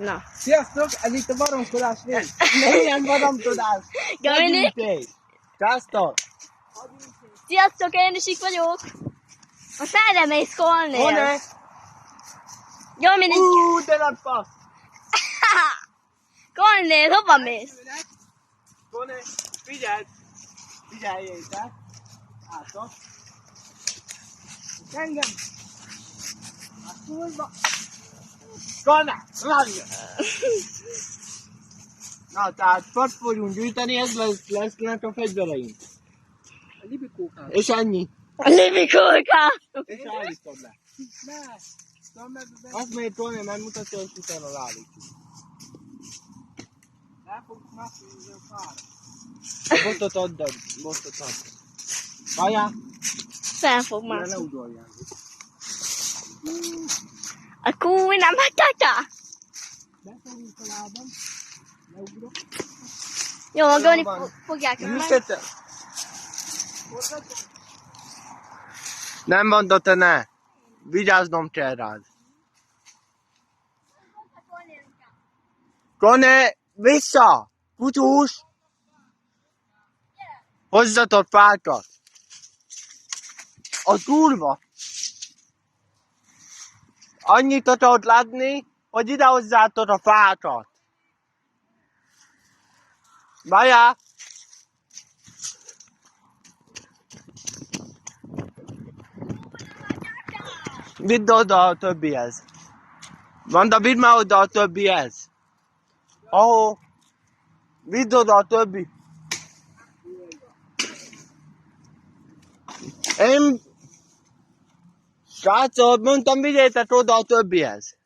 Na. Sziasztok, ez itt a baromkodás rész. Milyen baromkodás? Dominik. Sziasztok. Sziasztok, én is itt vagyok. Most merre mész, Kornél? Kone. Dominik. De nagy fasz. Kornél, hova mész? Kone, figyeld. Figyeljétek. Látok. És engem. A szúrba. Kone, rájön. Na, tehát fat fogunk gyűjteni, ez lesznek a fegyvereink. A libikókát. És ennyi. A libikóka. És állítod le. Azt még Tony megmutatja, hogy utána ráállítjuk. Le fogunk mászni, hogy a fára. Botot add. Vajjál? Fel fog Ne mászni. udoljál. A kú nem hagyhatja. Befogunk a lábam. Leugrok. Jó, a Dominik van. fogják meg. Működtem. Nem mondod, te ne. Vigyáznom kell rád. Kone, vissza! Kutyus! Hozzatok fákat! A kurva! Annyit tudod látni, hogy ide hozzátok a fákat. Vajjál! Vidd oda a többihez. Vanda, vidd már oda a többihez. Ahó. Vidd oda a többi. Én... Srácok, mondtam, vigyétek oda a többihez.